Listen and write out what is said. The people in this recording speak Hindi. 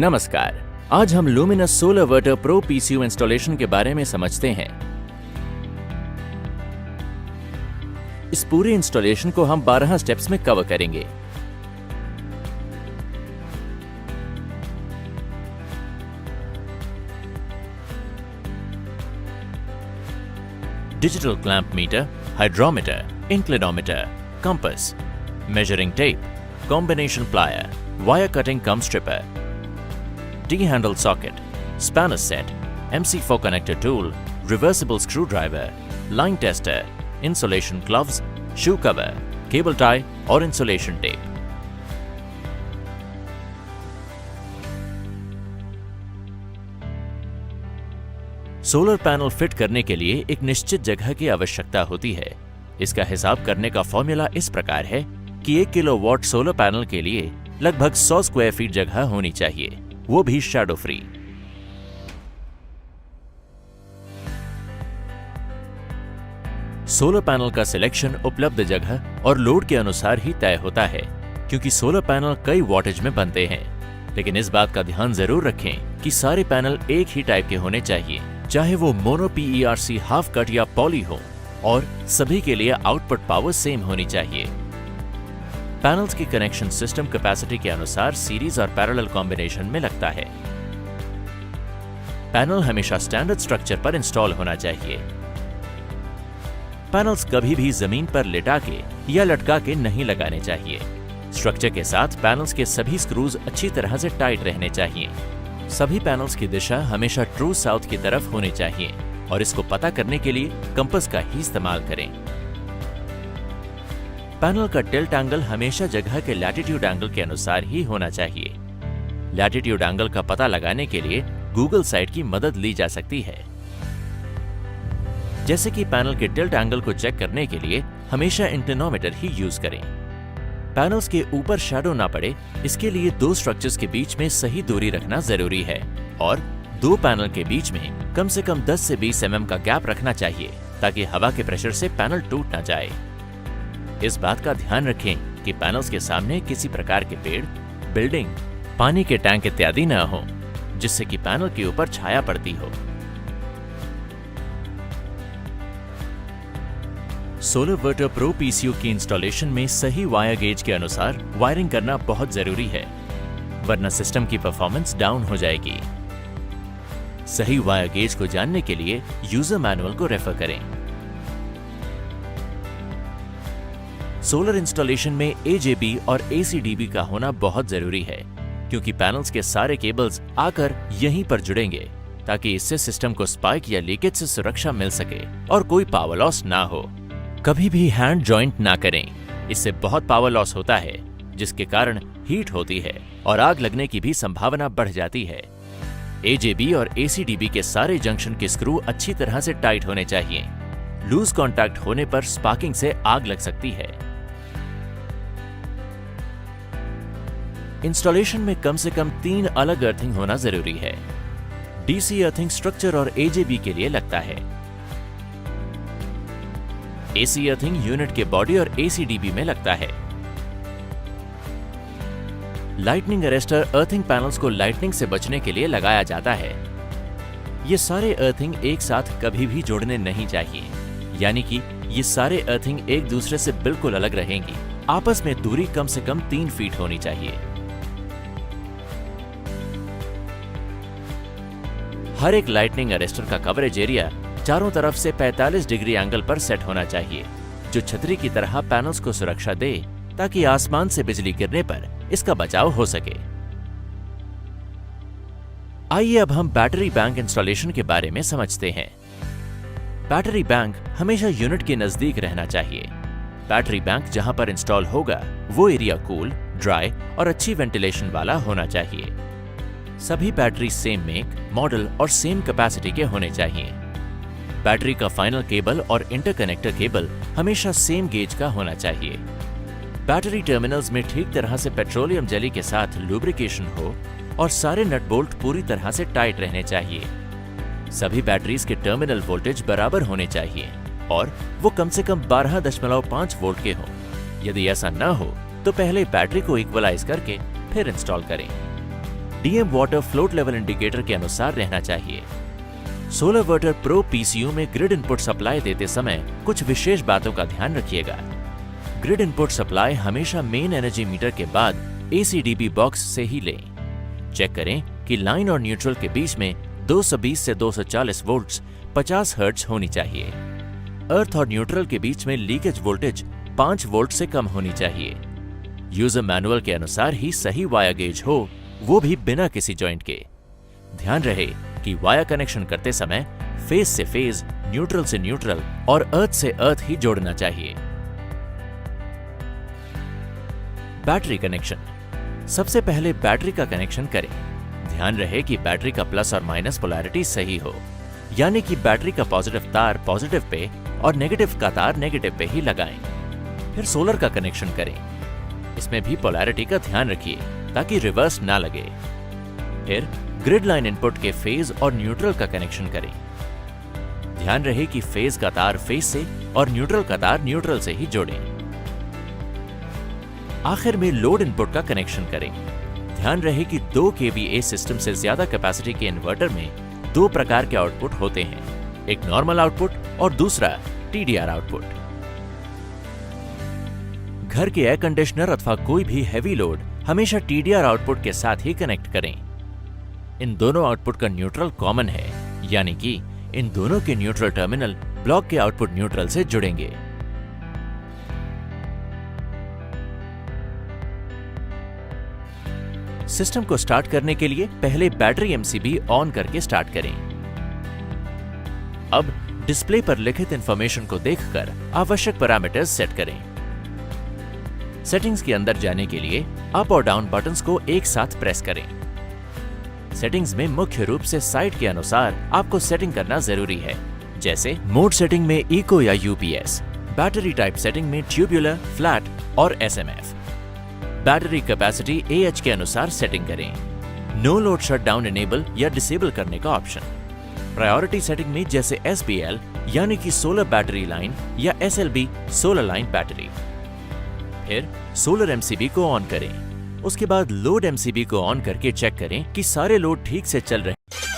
नमस्कार। आज हम लुमिनस सोलरवर्टर प्रो पीसीयू इंस्टॉलेशन के बारे में समझते हैं। इस पूरे इंस्टॉलेशन को हम 12 स्टेप्स में कवर करेंगे। Digital clamp meter, hydrometer, inclinometer, compass, measuring tape, combination plier, wire cutting cum stripper, D-handle socket, spanner set, MC4 connector tool, reversible screwdriver, line tester, insulation gloves, shoe cover, cable tie और insulation tape। Solar panel fit करने के लिए एक निश्चित जगह की आवश्यकता होती है। इसका हिसाब करने का फॉर्मूला इस प्रकार है कि 1 किलोवाट सोलर पैनल के लिए लगभग 100 स्क्वायर फीट जगह होनी चाहिए, वो भी शैडो फ्री। सोलर पैनल का सिलेक्शन उपलब्ध जगह और लोड के अनुसार ही तय होता है, क्योंकि सोलर पैनल कई वॉटेज में बनते हैं। लेकिन इस बात का ध्यान जरूर रखें कि सारे पैनल एक ही टाइप के होने चाहिए, चाहे वो मोनो PERC हाफ कट या पॉली हो, और सभी के लिए आउटपुट पावर सेम होनी चाहिए। पैनल्स की कनेक्शन सिस्टम कैपेसिटी के अनुसार सीरीज और पैरेलल कॉम्बिनेशन में लगता है। पैनल हमेशा स्टैंडर्ड स्ट्रक्चर पर इंस्टॉल होना चाहिए। पैनल्स कभी भी जमीन पर लिटा के या लटका के नहीं लगाने चाहिए। स्ट्रक्चर के साथ पैनल्स के सभी स्क्रूज अच्छी तरह से टाइट रहने चाहिए। सभी पैनल्स की दिशा हमेशा ट्रू साउथ की तरफ होनी चाहिए, और इसको पता करने के लिए कंपास का ही इस्तेमाल करें। पैनल का टिल्ट एंगल हमेशा जगह के लैटिट्यूड एंगल के अनुसार ही होना चाहिए। लैटिट्यूड एंगल का पता लगाने के लिए गूगल साइट की मदद ली जा सकती है। जैसे कि पैनल के टिल्ट एंगल को चेक करने के लिए हमेशा इंक्लिनोमीटर ही यूज करें। पैनल्स के ऊपर शैडो ना पड़े, इसके लिए दो स्ट्रक्चर्स के बीच में सही दूरी रखना जरूरी है, और दो पैनल के बीच में कम से कम 10 से 20 mm का गैप रखना चाहिए, ताकि हवा के प्रेशर से पैनल टूट ना जाए। इस बात का ध्यान रखें कि पैनल्स के सामने किसी प्रकार के पेड़, बिल्डिंग, पानी के टैंक इत्यादि न हो, जिससे कि पैनल के ऊपर छाया पड़ती हो। सोलरवर्टर प्रो पीसीयू की इंस्टॉलेशन में सही वायर गेज के अनुसार वायरिंग करना बहुत जरूरी है, वरना सिस्टम की परफॉर्मेंस डाउन हो जाएगी। सही वायर गेज को जानने के लिए यूजर मैनुअल को रेफर करें। सोलर इंस्टॉलेशन में AJB और ACDB का होना बहुत जरूरी है, क्योंकि पैनल्स के सारे केबल्स आकर यहीं पर जुड़ेंगे, ताकि इससे सिस्टम को स्पाइक या लीकेज से सुरक्षा मिल सके और कोई पावर लॉस ना हो। कभी भी हैंड जॉइंट ना करें, इससे बहुत पावर लॉस होता है, जिसके कारण हीट होती है और आग लगने की भी संभावना बढ़ जाती है। AJB और ACDB के सारे जंक्शन के स्क्रू अच्छी तरह से टाइट होने चाहिए। लूज कॉन्टैक्ट होने पर स्पार्किंग से आग लग सकती है। इंस्टॉलेशन में कम से कम 3 अलग अर्थिंग होना जरूरी है। DC अर्थिंग स्ट्रक्चर और AJB के लिए लगता है। AC अर्थिंग यूनिट के बॉडी और ACDB में लगता है। लाइटनिंग अरेस्टर अर्थिंग पैनल्स को लाइटनिंग से बचने के लिए लगाया जाता है। ये सारे अर्थिंग एक साथ कभी भी जोड़ने नहीं चाहिए, यानी कि ये सारे अर्थिंग एक दूसरे से बिल्कुल अलग रहेंगी। आपस में दूरी कम से कम 3 फीट होनी चाहिए। हर एक लाइटनिंग अरेस्टर का कवरेज एरिया चारों तरफ से 45 डिग्री एंगल पर सेट होना चाहिए, जो छतरी की तरह पैनल्स को सुरक्षा दे, ताकि आसमान से बिजली गिरने पर इसका बचाव हो सके। आइए अब हम बैटरी बैंक इंस्टॉलेशन के बारे में समझते हैं। बैटरी बैंक हमेशा यूनिट के नजदीक रहना चाहिए। बैटरी बैंक जहां पर इंस्टॉल होगा वो एरिया कूल, ड्राई और अच्छी वेंटिलेशन वाला होना चाहिए। सभी बैटरी सेम मेक, मॉडल और सेम कैपेसिटी के होने चाहिए। बैटरी का फाइनल केबल और इंटरकनेक्टर केबल हमेशा सेम गेज का होना चाहिए। बैटरी टर्मिनल्स में ठीक तरह से पेट्रोलियम जेली के साथ लुब्रिकेशन हो, और सारे नट बोल्ट पूरी तरह से टाइट रहने चाहिए। सभी बैटरीज के टर्मिनल वोल्टेज बराबर होने चाहिए, और वो कम से कम 12.5 वोल्ट के हों। यदि ऐसा न हो तो पहले बैटरी को इक्वलाइज करके फिर इंस्टॉल करें। DM water float level indicator के अनुसार रहना चाहिए। सोलरवर्टर प्रो पीसीयू में ग्रिड इनपुट सप्लाई देते समय कुछ विशेष बातों का ध्यान रखिएगा। ग्रिड इनपुट सप्लाई हमेशा मेन एनर्जी मीटर के बाद एसीडीबी बॉक्स से ही लें। चेक करें कि लाइन और न्यूट्रल के बीच में 220 से 240 वोल्ट्स 50 हर्ट्ज होनी चाहिए। अर्थ और न्यूट्रल के बीच में लीकेज वोल्टेज 5 वोल्ट से कम होनी चाहिए। यूजर मैनुअल के अनुसार ही सही वायर गेज हो, वो भी बिना किसी जॉइंट के। ध्यान रहे कि वायर कनेक्शन करते समय फेज से फेज, न्यूट्रल से न्यूट्रल और अर्थ से अर्थ ही जोड़ना चाहिए। Battery connection. सबसे पहले बैटरी का कनेक्शन करें। ध्यान रहे कि बैटरी का प्लस और माइनस पोलैरिटी सही हो, यानी कि बैटरी का पॉजिटिव तार पॉजिटिव पे और नेगेटिव का तार नेगेटिव पे ही लगाएं। फिर सोलर का कनेक्शन करें। इसमें भी पोलैरिटी का ध्यान रखिए ताकि रिवर्स ना लगे। फिर ग्रिड लाइन इनपुट के फेज और न्यूट्रल का कनेक्शन करें। ध्यान रहे कि फेज का तार फेज से और न्यूट्रल का तार न्यूट्रल से ही जोड़ें। आखिर में लोड इनपुट का कनेक्शन करें। ध्यान रहे कि 2 kVA सिस्टम से ज्यादा कैपेसिटी के इन्वर्टर में 2 प्रकार के आउटपुट होते हैं, एक नॉर्मल आउटपुट और दूसरा TDR आउटपुट। घर के एयर कंडीशनर अथवा कोई भी हैवी लोड हमेशा TDR आउटपुट के साथ ही कनेक्ट करें। इन दोनों आउटपुट का न्यूट्रल कॉमन है, यानी कि इन दोनों के न्यूट्रल टर्मिनल ब्लॉक के आउटपुट न्यूट्रल से जुड़ेंगे। सिस्टम को स्टार्ट करने के लिए पहले बैटरी एमसीबी ऑन करके स्टार्ट करें। अब डिस्प्ले पर लिखित इंफॉर्मेशन को देखकर आवश्यक पैरामीटर्स सेट करें। सेटिंग्स के अंदर जाने के लिए अप और डाउन बटन्स को एक साथ प्रेस करें। सेटिंग्स में मुख्य रूप से साइट के अनुसार आपको सेटिंग करना जरूरी है, जैसे मोड सेटिंग में इको या यूपीएस, बैटरी टाइप सेटिंग में ट्यूबुलर, फ्लैट और एसएमएफ। बैटरी कैपेसिटी AH के अनुसार सेटिंग करें। नो लोड शटडाउन इनेबल या डिसेबल करने का ऑप्शन। प्रायोरिटी सेटिंग में जैसे SBL यानी कि सोलर बैटरी लाइन या SLB सोलर लाइन बैटरी। फिर सोलर MCB को ऑन करें। उसके बाद लोड MCB को ऑन करके चेक करें कि सारे लोड ठीक से चल रहे हैं।